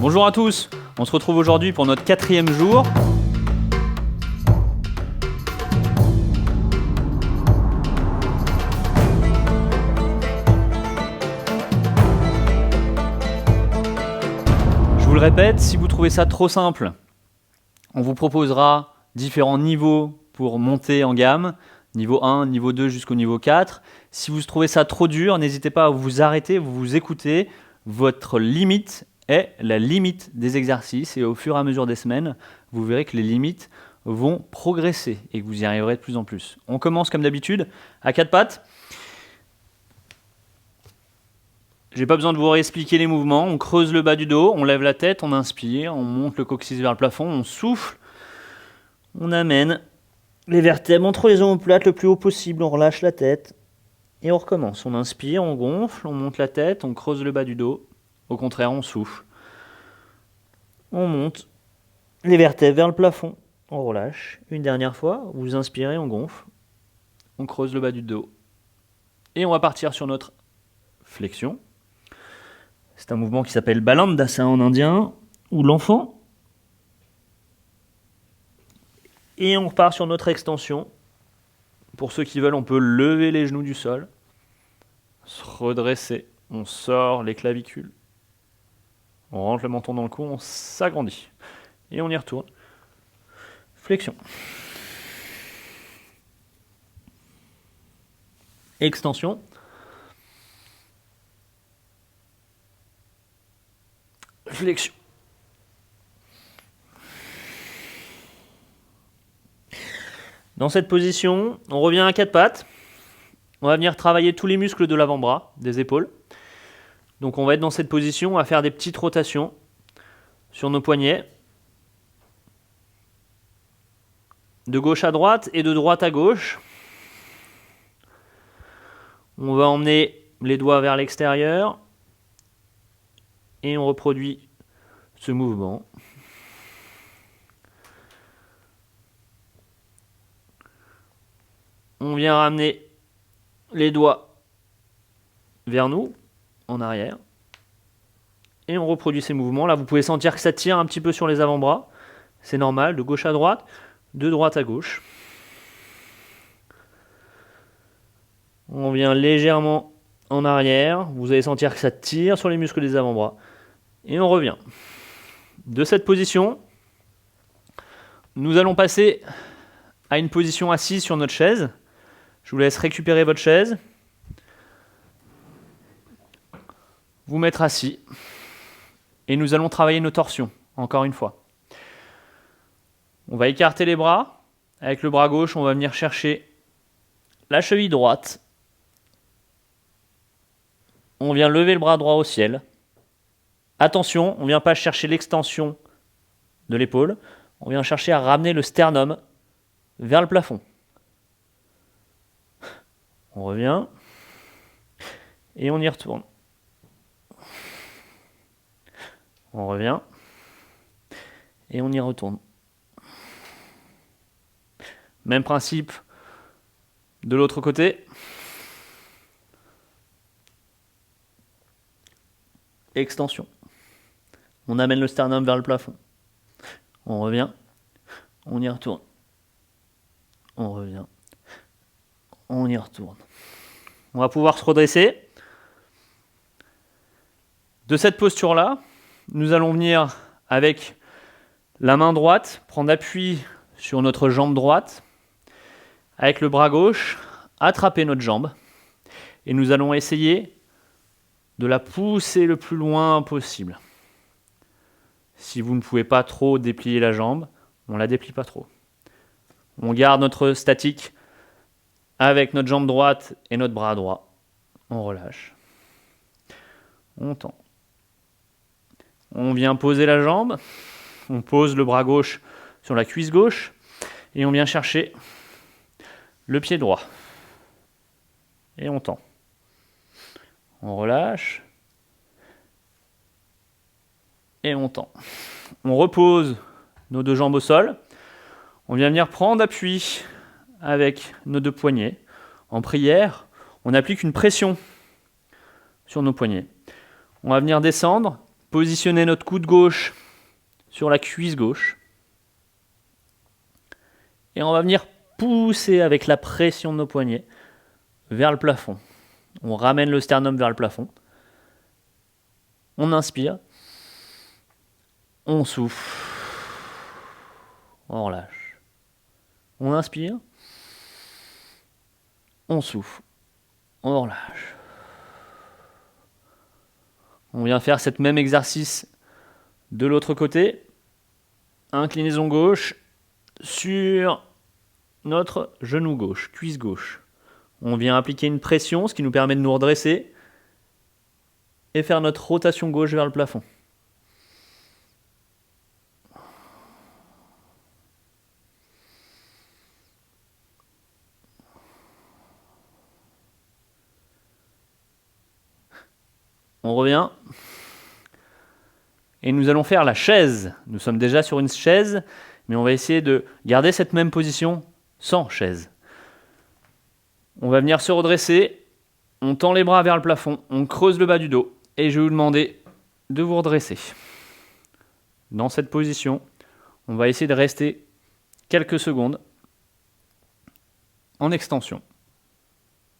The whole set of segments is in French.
Bonjour à tous, on se retrouve aujourd'hui pour notre 4e jour. Je vous le répète, si vous trouvez ça trop simple, on vous proposera différents niveaux pour monter en gamme, niveau 1, niveau 2 jusqu'au niveau 4. Si vous trouvez ça trop dur, n'hésitez pas à vous arrêter, vous écoutez. Votre limite est la limite des exercices et au fur et à mesure des semaines, vous verrez que les limites vont progresser et que vous y arriverez de plus en plus. On commence comme d'habitude à 4 pattes. J'ai pas besoin de vous réexpliquer les mouvements. On creuse le bas du dos, on lève la tête, on inspire, on monte le coccyx vers le plafond, on souffle, on amène les vertèbres entre les omoplates le plus haut possible, on relâche la tête et on recommence. On inspire, on gonfle, on monte la tête, on creuse le bas du dos. Au contraire, on souffle. On monte les vertèbres vers le plafond, on relâche. Une dernière fois, vous inspirez, on gonfle, on creuse le bas du dos. Et on va partir sur notre flexion. C'est un mouvement qui s'appelle Balandhasana en indien, ou l'enfant. Et on repart sur notre extension. Pour ceux qui veulent, on peut lever les genoux du sol, se redresser, on sort les clavicules, on rentre le menton dans le cou, on s'agrandit. Et on y retourne. Flexion. Extension. Flexion. Dans cette position, on revient à 4 pattes. On va venir travailler tous les muscles de l'avant-bras, des épaules. Donc on va être dans cette position à faire des petites rotations sur nos poignets. De gauche à droite et de droite à gauche. On va emmener les doigts vers l'extérieur. Et on reproduit ce mouvement. On vient ramener les doigts vers nous, en arrière. Et on reproduit ces mouvements. Là, vous pouvez sentir que ça tire un petit peu sur les avant-bras. C'est normal, de gauche à droite, de droite à gauche. On vient légèrement en arrière. Vous allez sentir que ça tire sur les muscles des avant-bras. Et on revient. De cette position, nous allons passer à une position assise sur notre chaise. Je vous laisse récupérer votre chaise. Vous mettre assis. Et nous allons travailler nos torsions, encore une fois. On va écarter les bras. Avec le bras gauche, on va venir chercher la cheville droite. On vient lever le bras droit au ciel. Attention, on ne vient pas chercher l'extension de l'épaule. On vient chercher à ramener le sternum vers le plafond. On revient. Et on y retourne. On revient. Et on y retourne. Même principe de l'autre côté. Extension. On amène le sternum vers le plafond. On revient. On y retourne. On revient. On y retourne. On va pouvoir se redresser. De cette posture-là, nous allons venir avec la main droite, prendre appui sur notre jambe droite, avec le bras gauche, attraper notre jambe, et nous allons essayer de la pousser le plus loin possible. Si vous ne pouvez pas trop déplier la jambe, on ne la déplie pas trop. On garde notre statique avec notre jambe droite et notre bras droit. On relâche. On tend. On vient poser la jambe. On pose le bras gauche sur la cuisse gauche. Et on vient chercher le pied droit. Et on tend. On relâche. Et on tend. On repose nos 2 jambes au sol. On vient venir prendre appui avec nos 2 poignets. En prière, on applique une pression sur nos poignets. On va venir descendre positionner notre coude gauche sur la cuisse gauche. Et on va venir pousser avec la pression de nos poignets vers le plafond. On ramène le sternum vers le plafond. On inspire. On souffle. On relâche. On inspire. On souffle. On relâche. On vient faire cet même exercice de l'autre côté. Inclinaison gauche sur notre genou gauche, cuisse gauche. On vient appliquer une pression, ce qui nous permet de nous redresser et faire notre rotation gauche vers le plafond. On revient. Et nous allons faire la chaise. Nous sommes déjà sur une chaise, mais on va essayer de garder cette même position sans chaise. On va venir se redresser. On tend les bras vers le plafond. On creuse le bas du dos. Et je vais vous demander de vous redresser. Dans cette position, on va essayer de rester quelques secondes en extension.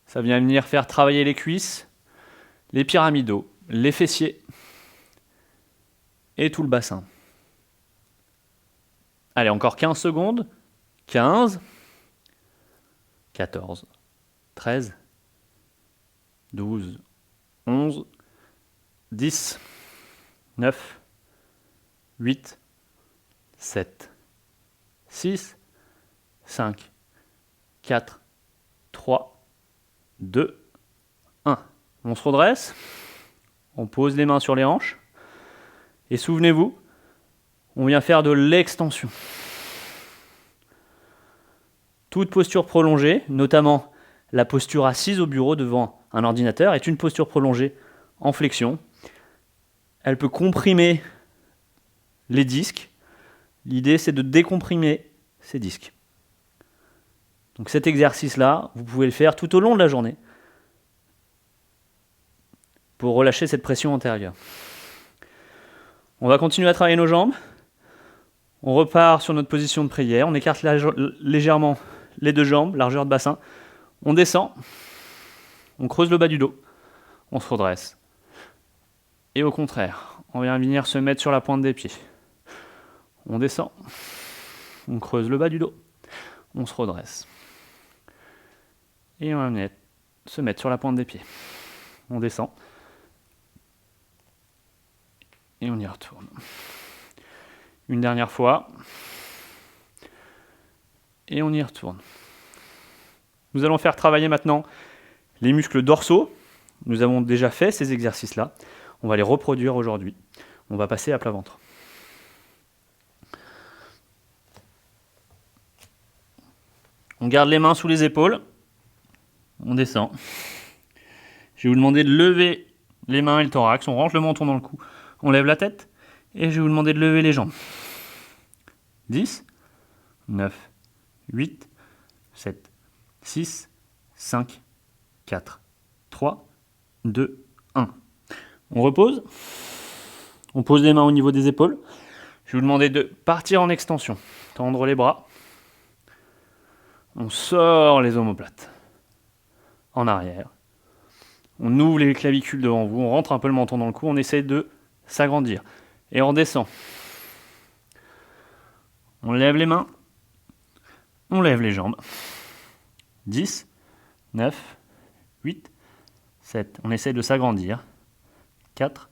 Ça vient venir faire travailler les cuisses, les pyramidaux, les fessiers et tout le bassin. Allez, encore 15 secondes. 15, 14, 13, 12, 11, 10, 9, 8, 7, 6, 5, 4, 3, 2, 1. On se redresse, on pose les mains sur les hanches, et souvenez-vous, on vient faire de l'extension. Toute posture prolongée, notamment la posture assise au bureau devant un ordinateur, est une posture prolongée en flexion. Elle peut comprimer les disques. L'idée, c'est de décomprimer ces disques. Donc cet exercice-là, vous pouvez le faire tout au long de la journée pour relâcher cette pression antérieure. On va continuer à travailler nos jambes. On repart sur notre position de prière. On écarte légèrement les deux jambes, largeur de bassin. On descend. On creuse le bas du dos. On se redresse. Et au contraire, on vient venir se mettre sur la pointe des pieds. On descend. On creuse le bas du dos. On se redresse. Et on va venir se mettre sur la pointe des pieds. On descend. Et on y retourne. Une dernière fois. Et on y retourne. Nous allons faire travailler maintenant les muscles dorsaux. Nous avons déjà fait ces exercices-là. On va les reproduire aujourd'hui. On va passer à plat ventre. On garde les mains sous les épaules. On descend. Je vais vous demander de lever les mains et le thorax. On rentre le menton dans le cou. On lève la tête. Et je vais vous demander de lever les jambes. 10, 9, 8, 7, 6, 5, 4, 3, 2, 1. On repose. On pose les mains au niveau des épaules. Je vais vous demander de partir en extension. Tendre les bras. On sort les omoplates. En arrière. On ouvre les clavicules devant vous. On rentre un peu le menton dans le cou. On essaie de s'agrandir. Et on descend. On lève les mains. On lève les jambes. 10, 9, 8, 7. On essaie de s'agrandir. 4,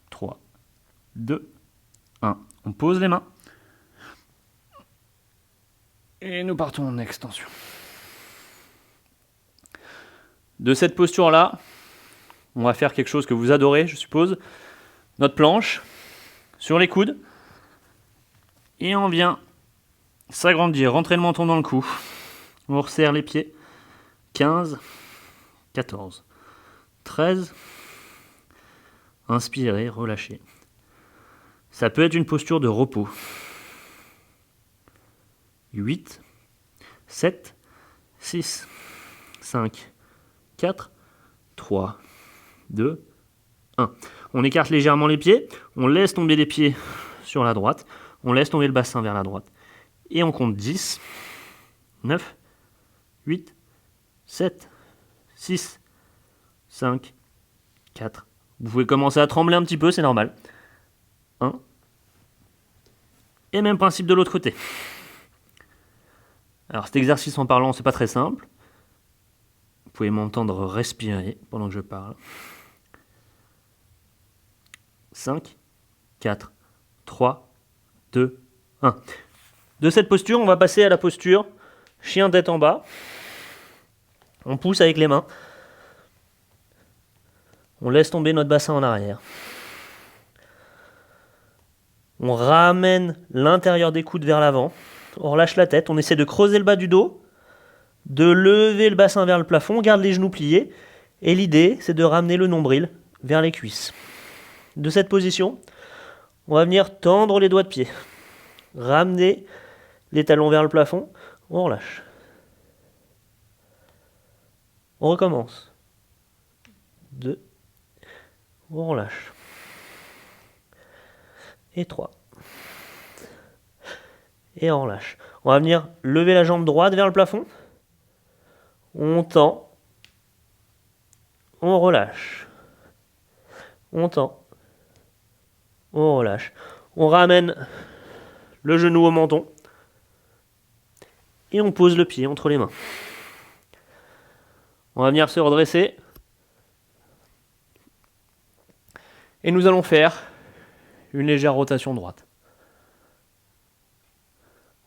3, 2, 1. On pose les mains. Et nous partons en extension. De cette posture-là, on va faire quelque chose que vous adorez, je suppose. Notre planche sur les coudes. Et on vient s'agrandir, rentrer le menton dans le cou. On resserre les pieds. 15, 14, 13. Inspirez, relâchez. Ça peut être une posture de repos. 8, 7, 6, 5, 4, 3, 2, 1. On écarte légèrement les pieds, on laisse tomber les pieds sur la droite, on laisse tomber le bassin vers la droite. Et on compte 10, 9, 8, 7, 6, 5, 4. Vous pouvez commencer à trembler un petit peu, c'est normal. 1. Et même principe de l'autre côté. Alors cet exercice en parlant, c'est pas très simple. Vous pouvez m'entendre respirer pendant que je parle. 5, 4, 3, 2, 1. De cette posture, on va passer à la posture chien tête en bas. On pousse avec les mains. On laisse tomber notre bassin en arrière. On ramène l'intérieur des coudes vers l'avant. On relâche la tête. On essaie de creuser le bas du dos, de lever le bassin vers le plafond. On garde les genoux pliés. Et l'idée, c'est de ramener le nombril vers les cuisses. De cette position, on va venir tendre les doigts de pied. Ramener les talons vers le plafond. On relâche. On recommence. 2. On relâche. Et 3. Et on relâche. On va venir lever la jambe droite vers le plafond. On tend. On relâche. On tend. On relâche. On ramène le genou au menton. Et on pose le pied entre les mains. On va venir se redresser. Et nous allons faire une légère rotation droite.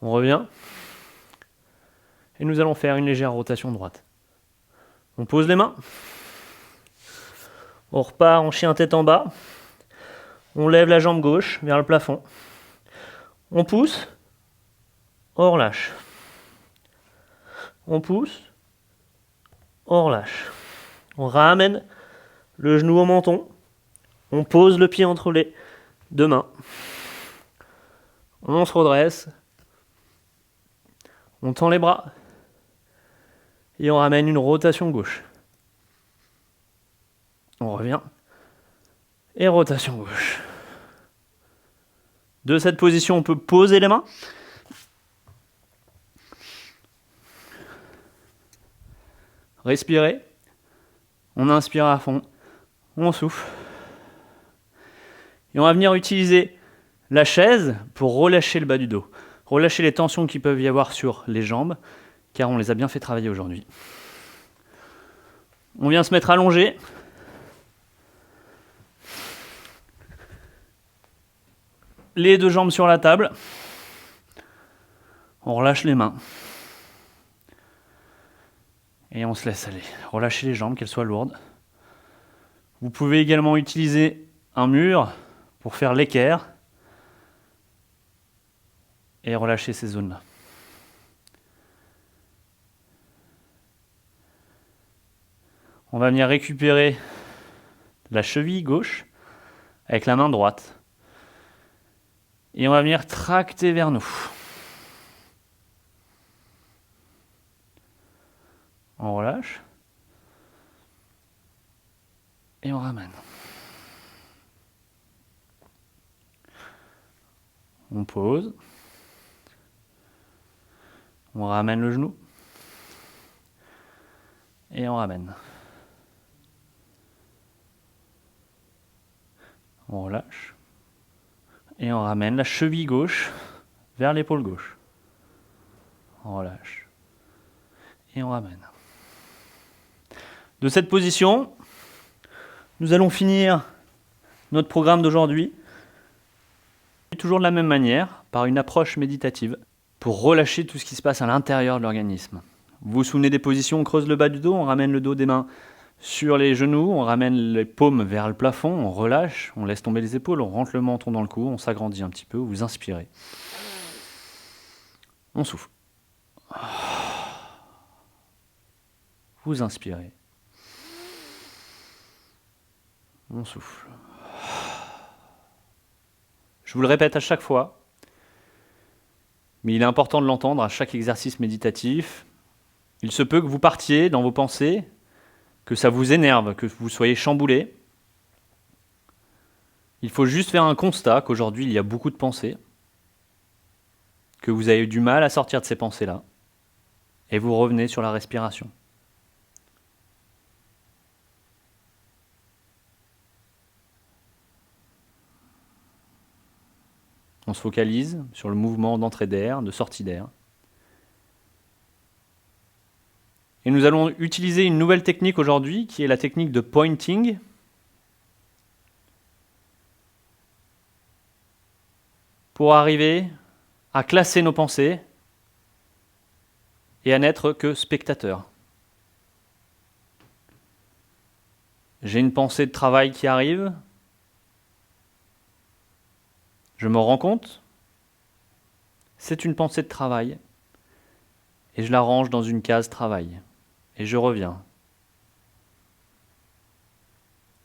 On revient. Et nous allons faire une légère rotation droite. On pose les mains. On repart en chien tête en bas. On lève la jambe gauche vers le plafond. On pousse. On relâche. On pousse. On relâche. On ramène le genou au menton. On pose le pied entre les deux mains. On se redresse. On tend les bras. Et on ramène une rotation gauche. On revient. Et rotation gauche. De cette position, on peut poser les mains. Respirer. On inspire à fond. On souffle. Et on va venir utiliser la chaise pour relâcher le bas du dos. Relâcher les tensions qui peuvent y avoir sur les jambes, car on les a bien fait travailler aujourd'hui. On vient se mettre allongé. Les deux jambes sur la table. On relâche les mains. Et on se laisse aller. Relâchez les jambes, qu'elles soient lourdes. Vous pouvez également utiliser un mur pour faire l'équerre. Et relâcher ces zones-là. On va venir récupérer la cheville gauche avec la main droite. Et on va venir tracter vers nous. On relâche. Et on ramène. On pose. On ramène le genou. Et on ramène. On relâche. Et on ramène la cheville gauche vers l'épaule gauche. On relâche. Et on ramène. De cette position, nous allons finir notre programme d'aujourd'hui. Toujours de la même manière, par une approche méditative, pour relâcher tout ce qui se passe à l'intérieur de l'organisme. Vous vous souvenez des positions, on creuse le bas du dos, on ramène le dos des mains sur les genoux, on ramène les paumes vers le plafond, on relâche, on laisse tomber les épaules, on rentre le menton dans le cou, on s'agrandit un petit peu, vous inspirez. On souffle. Vous inspirez. On souffle. Je vous le répète à chaque fois, mais il est important de l'entendre à chaque exercice méditatif. Il se peut que vous partiez dans vos pensées, que ça vous énerve, que vous soyez chamboulé. Il faut juste faire un constat qu'aujourd'hui, il y a beaucoup de pensées, que vous avez eu du mal à sortir de ces pensées-là, et vous revenez sur la respiration. On se focalise sur le mouvement d'entrée d'air, de sortie d'air. Et nous allons utiliser une nouvelle technique aujourd'hui, qui est la technique de pointing. Pour arriver à classer nos pensées et à n'être que spectateur. J'ai une pensée de travail qui arrive. Je me rends compte. C'est une pensée de travail. Et je la range dans une case travail. Et je reviens.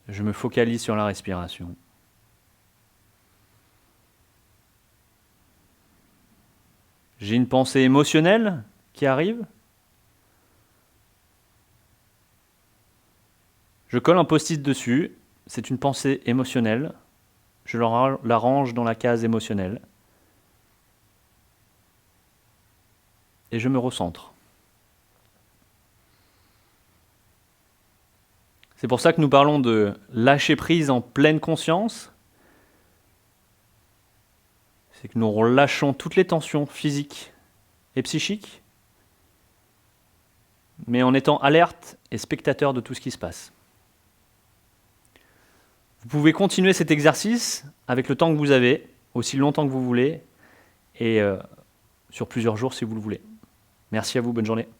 Je me focalise sur la respiration. J'ai une pensée émotionnelle qui arrive. Je colle un post-it dessus. C'est une pensée émotionnelle. Je la range dans la case émotionnelle. Et je me recentre. C'est pour ça que nous parlons de lâcher prise en pleine conscience. C'est que nous relâchons toutes les tensions physiques et psychiques, mais en étant alerte et spectateur de tout ce qui se passe. Vous pouvez continuer cet exercice avec le temps que vous avez, aussi longtemps que vous voulez, et sur plusieurs jours si vous le voulez. Merci à vous, bonne journée.